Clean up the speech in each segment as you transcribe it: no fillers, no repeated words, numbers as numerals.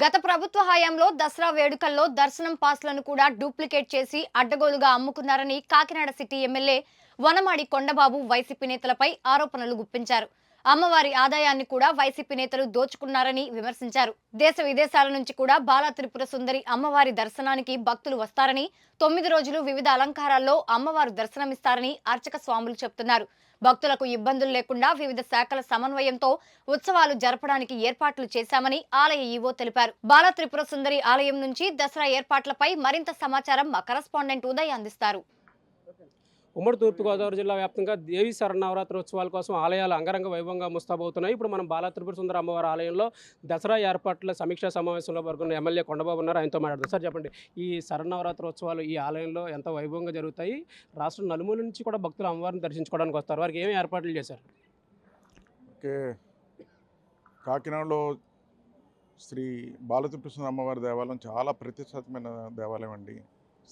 గత ప్రభుత్వ హయాంలో దసరా వేడుకల్లో దర్శనం పాస్లను కూడా డూప్లికేట్ చేసి అడ్డగోలుగా అమ్ముకున్నారని Kakinada city MLA Vanamadi Kondababu YCP నేతలపై ఆరోపణలు గుప్పించారు. అమ్మవారి ఆదాయాన్ని కూడా వైసీపీ నేతలు దోచుకున్నారని విమర్శించారు. దేశ విదేశాల నుంచి కూడా బాలా త్రిపుర సుందరి అమ్మవారి దర్శనానికి భక్తులు వస్తారని, 9 రోజులు వివిధ అలంకారాల్లో అమ్మవారు దర్శనమిస్తారని అర్చక స్వాములు చెబుతున్నారు. భక్తులకు ఇబ్బందులు లేకుండా వివిధ శాఖల సమన్వయంతో ఉత్సవాలు జరపడానికి ఏర్పాట్లు చేశామని ఆలయ ఈవో తెలిపారు. బాలా త్రిపుర సుందరి ఆలయం నుంచి దసరా ఏర్పాట్లపై మరింత సమాచారం మా కరెస్పాండెంట్ ఉదయ్ అందిస్తారు. ఉమ్మడి తూర్పుగోదావరి జిల్లా వ్యాప్తంగా దేవీ శరన్నవరాత్రి ఉత్సవాల కోసం ఆలయాలు అంగరంగ వైభవంగా ముస్తాబవుతున్నాయి. ఇప్పుడు మనం బాలా త్రిపుర సుందరి అమ్మవారి ఆలయంలో దసరా ఏర్పాట్ల సమీక్షా సమావేశంలో పాల్గొన్న ఎమ్మెల్యే కొండబాబు ఉన్నారు. ఆయనతో మాట్లాడుతారు. సార్ చెప్పండి, ఈ శరన్నవరాత్రి ఉత్సవాలు ఈ ఆలయంలో ఎంత వైభవంగా జరుగుతాయి? రాష్ట్రం నలుమూల నుంచి కూడా భక్తులు అమ్మవారిని దర్శించుకోవడానికి వస్తారు. వారికి ఏమి ఏర్పాట్లు చేశారు? ఓకే, కాకినాడలో శ్రీ బాల త్రిపుర సుందరి అమ్మవారి దేవాలయం చాలా ప్రతిష్టాత్మకమైన దేవాలయం అండి.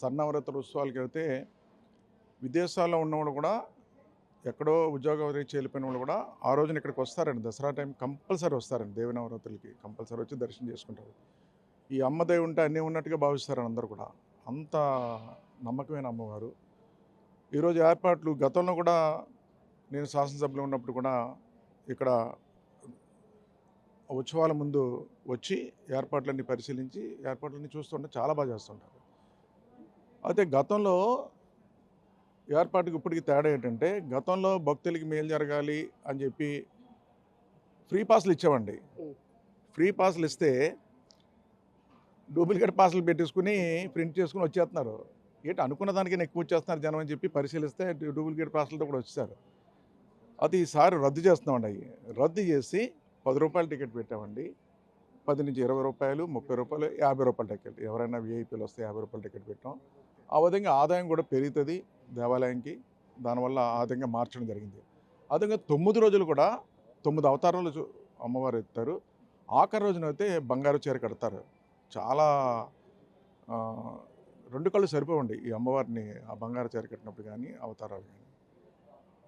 శరన్నవరాత్రి ఉత్సవాలకి అయితే విదేశాల్లో ఉన్నవాళ్ళు కూడా, ఎక్కడో ఉద్యోగ రీత్యా వెళ్ళిపోయిన వాళ్ళు కూడా ఆ రోజున ఇక్కడికి వస్తారండి. దసరా టైం కంపల్సరీ వస్తారండి. దేవి నవరాత్రులకి కంపల్సరీ వచ్చి దర్శనం చేసుకుంటారు. ఈ అమ్మ దేవి ఉంటే అన్నీ ఉన్నట్టుగా భావిస్తారని అందరూ కూడా. అంత నమ్మకమైన అమ్మవారు. ఈరోజు ఏర్పాట్లు గతంలో కూడా నేను శాసనసభలో ఉన్నప్పుడు కూడా ఇక్కడ ఉత్సవాల ముందు వచ్చి ఏర్పాట్లన్నీ పరిశీలించి ఏర్పాట్లన్నీ చూస్తుంటే చాలా బాగా చేస్తుంటారు. అయితే గతంలో ఏర్పాటుకి ఇప్పటికి తేడా ఏంటంటే, గతంలో భక్తులకి మేలు జరగాలి అని చెప్పి ఫ్రీ పాస్లు ఇచ్చామండి. ఫ్రీ పాస్లు ఇస్తే డూప్లికేట్ పాస్లు పెట్టేసుకుని ప్రింట్ చేసుకుని వచ్చేస్తున్నారు. ఏంటి అనుకున్న దానికైనా ఎక్కువ వచ్చేస్తున్నారు జనం అని చెప్పి పరిశీలిస్తే డూప్లికేట్ పాస్లతో కూడా వచ్చేసారు. అది ఈసారి రద్దు చేస్తున్నామండి. అవి రద్దు చేసి 10 రూపాయల టికెట్ పెట్టామండి. 10 నుంచి 20 రూపాయలు, 30 రూపాయలు, 50 రూపాయల టికెట్. ఎవరైనా విఐపీలు వస్తే 50 రూపాయల టికెట్ పెట్టాం. ఆ విధంగా ఆదాయం కూడా పెరుగుతుంది దేవాలయానికి. దానివల్ల ఆదాయంగా మార్చడం జరిగింది. అదేవిధంగా 9 రోజులు కూడా 9 అవతారాలు అమ్మవారు ఎత్తారు. ఆఖరి రోజున అయితే బంగారు చీర కడతారు. చాలా 2 కళ్ళు సరిపోవండి ఈ అమ్మవారిని ఆ బంగారు చీర కట్టినప్పుడు కానీ అవతారాలు కానీ.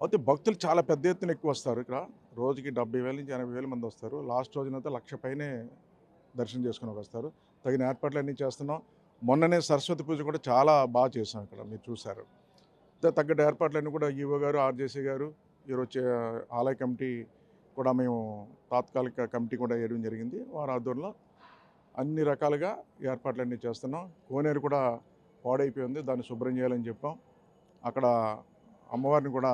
అయితే భక్తులు చాలా పెద్ద ఎత్తున ఎక్కువ వస్తారు. ఇక్కడ రోజుకి 70,000 నుంచి 80,000 మంది వస్తారు. లాస్ట్ రోజునైతే 1,00,000 పైనే దర్శనం చేసుకుని వస్తారు. తగిన ఏర్పాట్లు అన్నీ చేస్తున్నాం. మొన్ననే సరస్వతి పూజ కూడా చాలా బాగా చేసాం. ఇక్కడ మీరు చూశారు. తగ్గట్టు ఏర్పాట్లన్నీ కూడా ఈవో గారు, ఆర్జేసీ గారు, ఈరోజు ఆలయ కమిటీ కూడా మేము తాత్కాలిక కమిటీ కూడా వేయడం జరిగింది. వారి ఆధ్వర్యంలో అన్ని రకాలుగా ఏర్పాట్లన్నీ చేస్తున్నాం. కోనేరు కూడా పాడైపోయింది, దాన్ని శుభ్రం చేయాలని చెప్పాం. అక్కడ అమ్మవారిని కూడా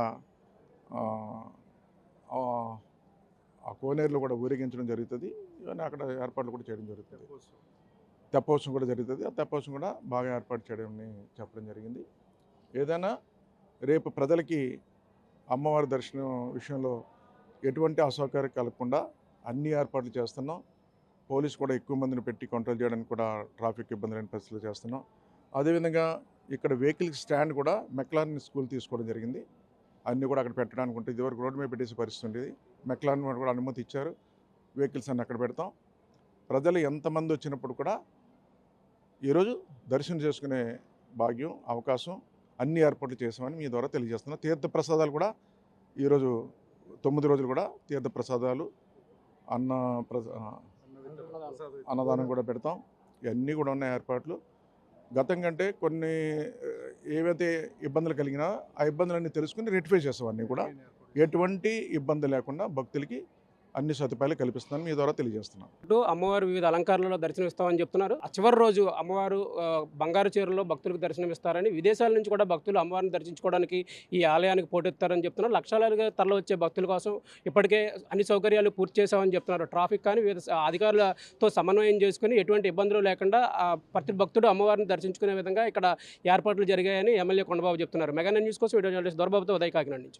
ఆ కోనేరులో కూడా ఊరేగించడం జరుగుతుంది. ఇవన్నీ అక్కడ ఏర్పాట్లు కూడా చేయడం జరుగుతుంది. తెప్పోత్సవం కూడా జరుగుతుంది. ఆ తెప్పోత్సవం కూడా బాగా ఏర్పాటు చేయడం చెప్పడం జరిగింది. ఏదైనా రేపు ప్రజలకి అమ్మవారి దర్శనం విషయంలో ఎటువంటి అసౌకర్యం కలగకుండా అన్ని ఏర్పాట్లు చేస్తున్నాం. పోలీసు కూడా ఎక్కువ మందిని పెట్టి కంట్రోల్ చేయడానికి కూడా ట్రాఫిక్ ఇబ్బంది లేని పరిస్థితులు చేస్తున్నాం. అదేవిధంగా ఇక్కడ వెహికల్ స్టాండ్ కూడా మెక్లారిన్ స్కూల్ తీసుకోవడం జరిగింది. అన్నీ కూడా అక్కడ పెట్టడానికి ఉంటుంది. ఇదివరకు రోడ్డు మీద పెట్టేసి పరిస్థితి ఉండేది. మెక్లారిన్ కూడా అనుమతి ఇచ్చారు. వెహికల్స్ అన్నీ అక్కడ పెడతాం. ప్రజలు ఎంతమంది వచ్చినప్పుడు కూడా ఈరోజు దర్శనం చేసుకునే భాగ్యం, అవకాశం అన్ని ఏర్పాట్లు చేసామని మీ ద్వారా తెలియజేస్తున్నాం. తీర్థ ప్రసాదాలు కూడా ఈరోజు 9 రోజులు కూడా తీర్థ ప్రసాదాలు, అన్నదానం కూడా పెడతాం. ఇవన్నీ కూడా ఉన్న ఏర్పాట్లు. గతం కంటే కొన్ని ఏవైతే ఇబ్బందులు కలిగినా ఆ ఇబ్బందులన్నీ తెలుసుకుని రెక్టిఫై చేస్తాం. అన్నీ కూడా ఎటువంటి ఇబ్బంది లేకుండా భక్తులకి అన్ని సదుపాయాలు కల్పిస్తున్నాను మీ ద్వారా తెలియజేస్తున్నాను. ఇటు అమ్మవారు వివిధ అలంకారాలలో దర్శనమిస్తామని చెప్తున్నారు. ఆ చివరి రోజు అమ్మవారు బంగారు చీరలో భక్తులకు దర్శనమిస్తారని, విదేశాల నుంచి కూడా భక్తులు అమ్మవారిని దర్శించుకోవడానికి ఈ ఆలయానికి పోటెత్తారని చెప్తున్నారు. లక్షలాలుగా తరలి వచ్చే భక్తుల కోసం ఇప్పటికే అన్ని సౌకర్యాలు పూర్తి చేశామని చెప్తున్నారు. ట్రాఫిక్ కానీ వివిధ అధికారులతో సమన్వయం చేసుకుని ఎటువంటి ఇబ్బందులు లేకుండా ప్రతి భక్తుడు అమ్మవారిని దర్శించుకునే విధంగా ఇక్కడ ఏర్పాట్లు జరిగాయని ఎమ్మెల్యే కొండబాబు చెప్తున్నారు. మెగా న్యూస్ కోసం వీడియో జర్నలిస్ట్ దొరబాబుతో ఉదయ్, కాకినాడ నుంచి.